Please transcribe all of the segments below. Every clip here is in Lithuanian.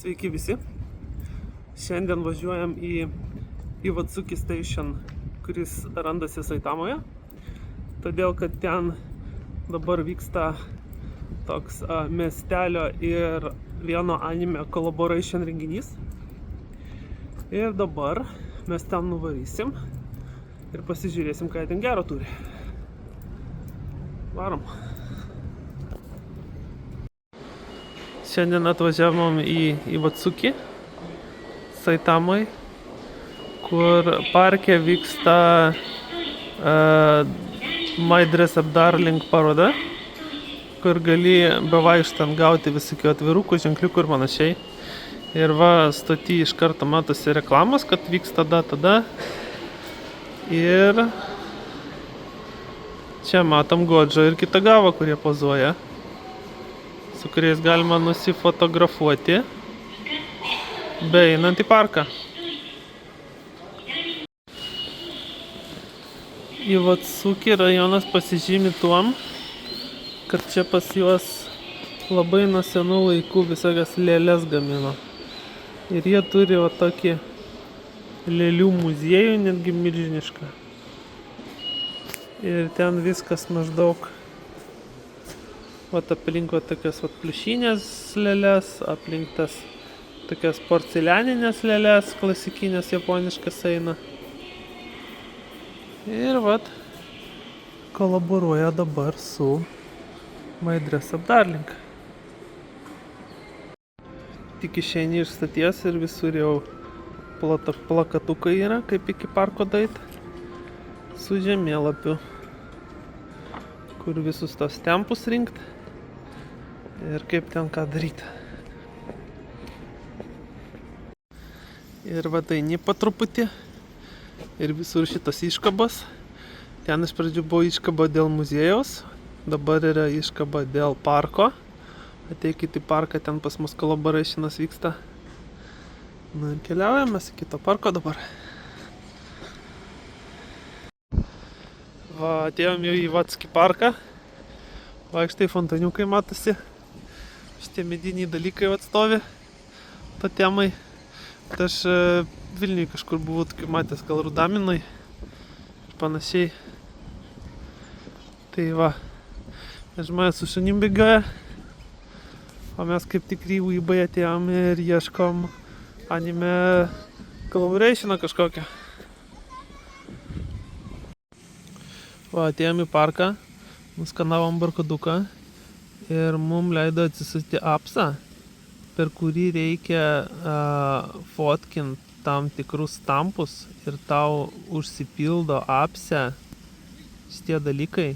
Sveiki visi. Šiandien važiuojam į Iwatsuki Station, kuris randasi Saitamoje. Todėl, kad ten dabar vyksta toks miestelio ir vieno anime collaboration renginys. Ir dabar mes ten nuvarysim ir pasižiūrėsim, ką ten gero turi. Varom. Šiandien atvažiavom į Iwatsuki, Saitamai, kur parke vyksta My Dress Up Darling paroda, kur gali bevaikštant gauti visokių atvirukų, ženkliukų ir panašiai. Ir va, stoty iš karto matosi reklamos, kad vyksta tada. Ir čia matom Godžo ir Kitagavą, kurie pozuoja, su kuriais galima nusifotografuoti beeinant į parką. Iwatsuki rajonas pasižymi tuom, kad čia pas juos labai nuo senų laikų visokias lėles gamino. Ir jie turi va tokį lėlių muziejų, netgi milžinišką. Ir ten viskas maždaug aplink tokias pliušinės lėles, aplink tas tokias porcelianinės lėles, klasikinės japoniškas eina. Ir kolaboruoja dabar su My Dress Up Darling. Tik išeini iš stoties ir visur jau plakatukai yra, kaip iki parko dait, su žemėlapiu, kur visus tos tempus rinkt ir kaip ten ką daryti. Ir eini po truputį ir visur šitas iškabos. Ten iš pradžių buvo iškaba dėl muziejaus, dabar yra iškaba dėl parko. Ateikit į parką, ten pas mus collaborationas vyksta. Na ir keliaujame į kito parko dabar. Va, atėjom jau į Iwatsuki parką. Vaikštai fontaniukai matosi. Šitie mediniai dalykai atstovi totemai. Tai aš Vilniuje kažkur buvau tokių matęs, gal Rudaminoj ir panašiai. Tai va, žmonės su šunim bėgioja, o mes kaip tikri uibai atėjom ir ieškom anime collaborationą kažkokią. Va, atėjom į parką, nuskanavom barkoduką ir mum leido atsisiųsti appsą, per kurį reikia fotkint tam tikrus stampus ir tau užsipildo appse šitie dalykai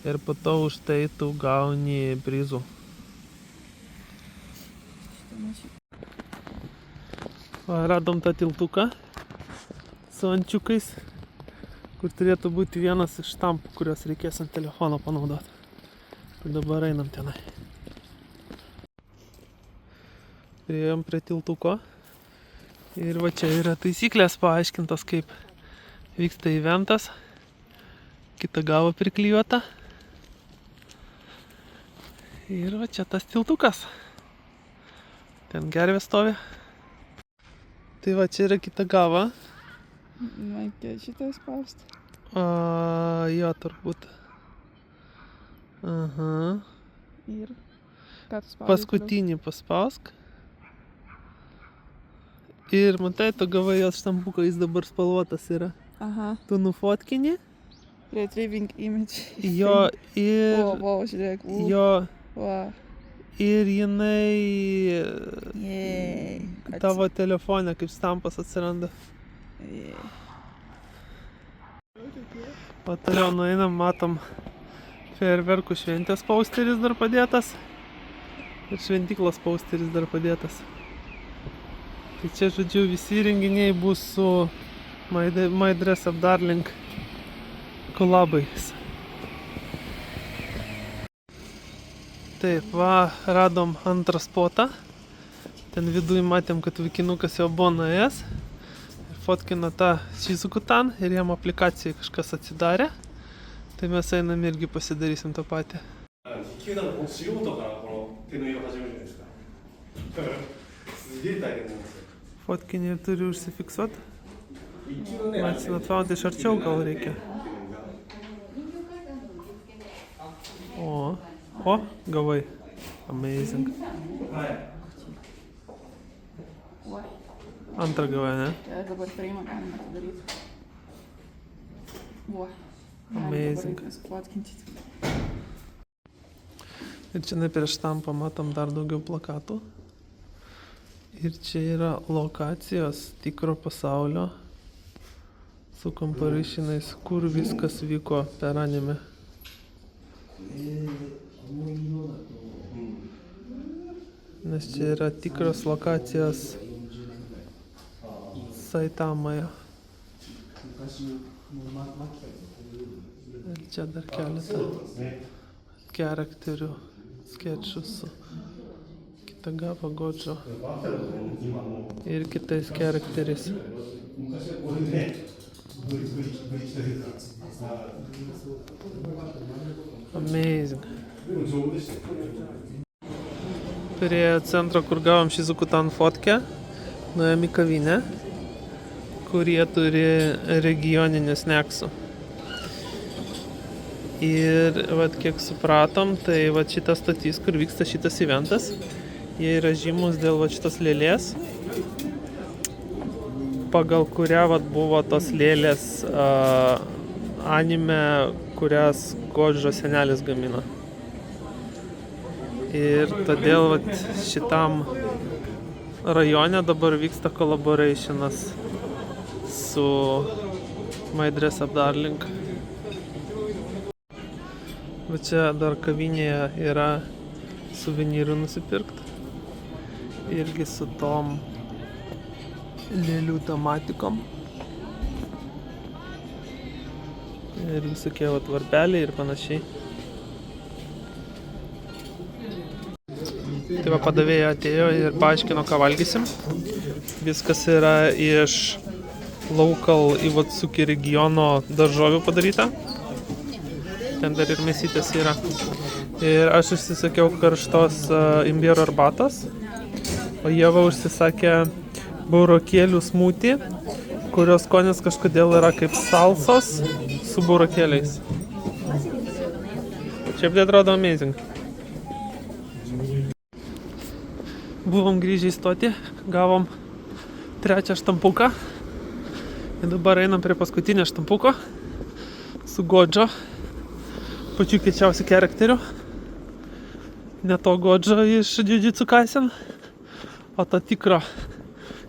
ir po to už tai tu gauni prizų. Va, radom tą tiltuką su ančiukais, kur turėtų būti vienas iš stampų, kuriuos reikės ant telefono panaudoti. Ir dabar einam tenai. Priėjom prie tiltuko ir va čia yra taisyklės paaiškintos, kaip vyksta eventas. Kitagava priklijuota. Ir va čia tas tiltukas. Ten gervė stovi. Tai va čia yra Kitagava. Reikia šitą spausti. Jo, turbūt. Aha. Ir ką tu spaudai? Paskutinį paspausk. Ir matai, tu gavai jos štampuką, jis dabar spalvotas yra. Aha. Tu nufotkini. Retrieving image. Jo, ir... Wow, žiūrėk. Jo, Wow. ir jinai... Yay. Tavo telefone kaip stampas atsiranda. O toliau nueinam, matom fejerverkų šventės pausteris dar padėtas. Ir šventyklos pausteris dar padėtas. Tai čia, žodžiu, visi renginiai bus su My Dress Up Darling kolabais. Taip, va, radom antrą spotą. Ten viduj matėm, kad vaikinukas jau buvo nuėjęs. Ir fotkino tą Shizuku-tan ir jam aplikacijai kažkas atsidarė. Tai mes einam irgi pasidarysim tą patį. 球団の素人からこの手の色始めるじゃないですか。だからす Fotkinį turi užsifiksuoti. Man atrodo, iš arčiau gal reikia. O, gavai. Amazing. Antrą gavai, ne? Tai aš dabar freimą galima atidaryti. Amazing. Ir čia prieš štampą matom dar daugiau plakatų. Ir čia yra lokacijos tikro pasaulio su comparationais, kur viskas vyko per anime. Nes čia yra tikros lokacijos Saitamoje. Ir čia dar keletą charakterių skečų su Kitagawa Gojo ir kitais charakteriais. Amazing. Prie centro, kur gavom Shizukutan fotkę, nuėjom į kavinę, kurie turi regioninių sneksų. Ir vat, kiek supratom, tai vat šitas statys, kur vyksta šitas eventas, jie yra žymus dėl vat šitos lėlės, pagal kurią vat buvo tos lėlės anime, kurias Gojo senelis gamino. Ir todėl vat, šitam rajone dabar vyksta collaborationas su My Dress Up Darling. Va čia dar kavinėje yra suvenyrų nusipirkti. Irgi su tom lėlių tematikom. Ir visokie vat varpeliai ir panašiai. Tai va padavėja atėjo ir paaiškino, ką valgysim. Viskas yra iš local Iwatsuki regiono daržovių padaryta. Ten dar ir mėsytės yra. Ir aš užsisakiau karštos imbiero arbatos, o Ieva užsisakė burokėlių smūtį, kurios skonis kažkodėl yra kaip salsos su burokėliais. Šiaip tai atrodo amazing. Buvom grįžę į stotį, gavom trečią štampuką ir dabar einam prie paskutinio štampuko su Gojo. Pačių kiečiausių charakterių. Ne to Gojo iš Jujutsu Kaisen, o to tikro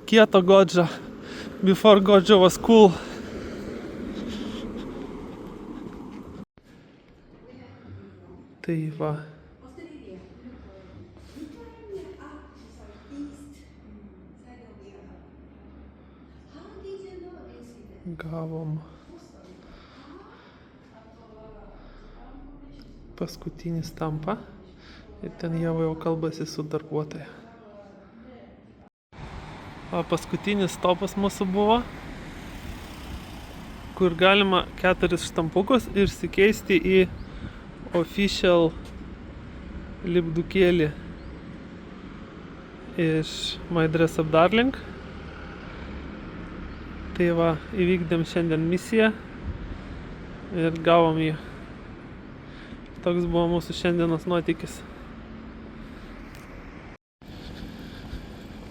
kieto Gojo. Before Gojo was cool. Tai va. Gavom paskutinį stampą ir ten jau kalbasi su darbuotoja. O paskutinis stopas mūsų buvo, kur galima 4 štampukus išsikeisti į official lipdukėlį iš My Dress Up Darling. Tai va, įvykdėm šiandien misiją ir gavom jį. Toks buvo mūsų šiandienos nuotykis.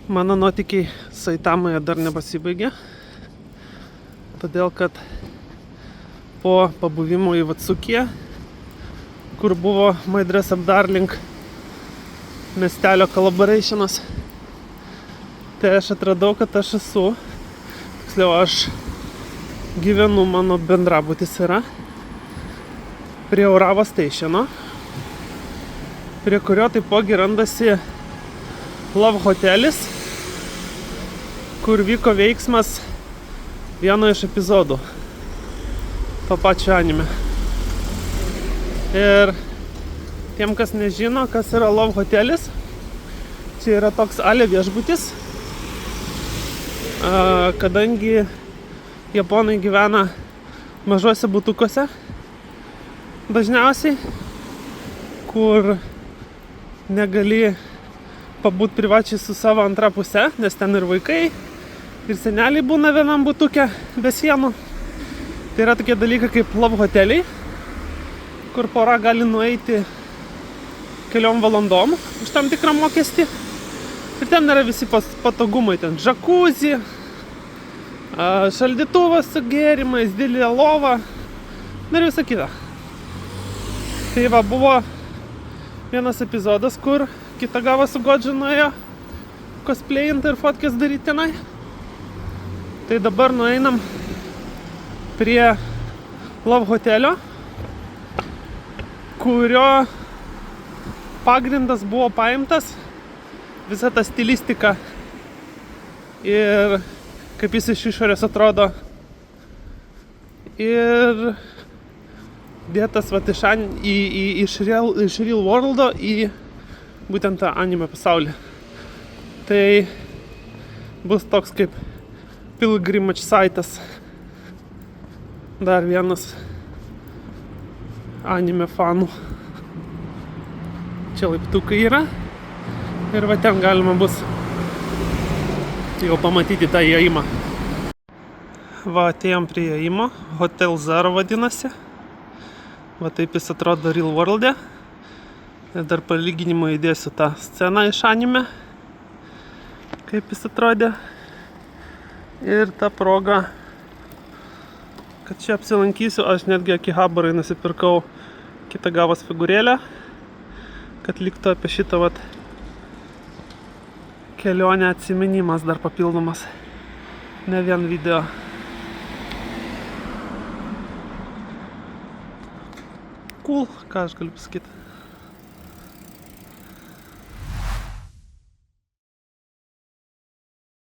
Mano nuotykiai Saitamoje dar nepasibaigė, todėl kad po pabuvimo Iwatsukyje, kur buvo My Dress Up Darling miestelio collaborationas, tai aš atradau, kad aš esu, tiksliau aš gyvenu, mano bendrabutis yra prie Urawa stationo, prie kurio taipogi randasi Love hotelis, kur vyko veiksmas vieno iš epizodų to pačio anime. Ir tiem, kas nežino, kas yra Love hotelis, čia yra toks ale viešbutis, kadangi japonai gyvena mažuose butukuose, dažniausiai, kur negali pabūt privačiai su savo antra puse, nes ten ir vaikai, ir seneliai būna vienam butuke be sienų. Tai yra tokie dalykai kaip love hoteliai, kur pora gali nueiti keliom valandom už tam tikrą mokestį. Ir ten yra visi patogumai, ten džakuzi, šaldytuvas su gėrimais, didelė lova ir visa kita. Tai va, buvo vienas epizodas, kur kita gava su Godžiu nuėjo cosplayint ir fotkės daryti tenai. Tai dabar nueinam prie Love hotelio, kurio pagrindas buvo paimtas, visa ta stilistika ir kaip jis iš išorės atrodo, ir dėtas vat iš real worldo į būtent tą anime pasaulį. Tai bus toks kaip pilgrimage saitas, dar vienas anime fanų. Čia laiptukai yra ir va ten galima bus jau pamatyti tą įėjimą. Va, atėjom prie įėjimo, Hotel Zero vadinasi. Va taip jis atrodo real world'e. Ir dar palyginimą įdėsiu tą sceną iš anime, kaip jis atrodė. Ir ta proga, kad čia apsilankysiu, aš netgi Akihabarai nusipirkau Kitagavos figūrėlę, kad liktų apie šitą vat kelionę atsiminimas dar papildomas, ne vien video. Cool, ką aš galiu pasakyti.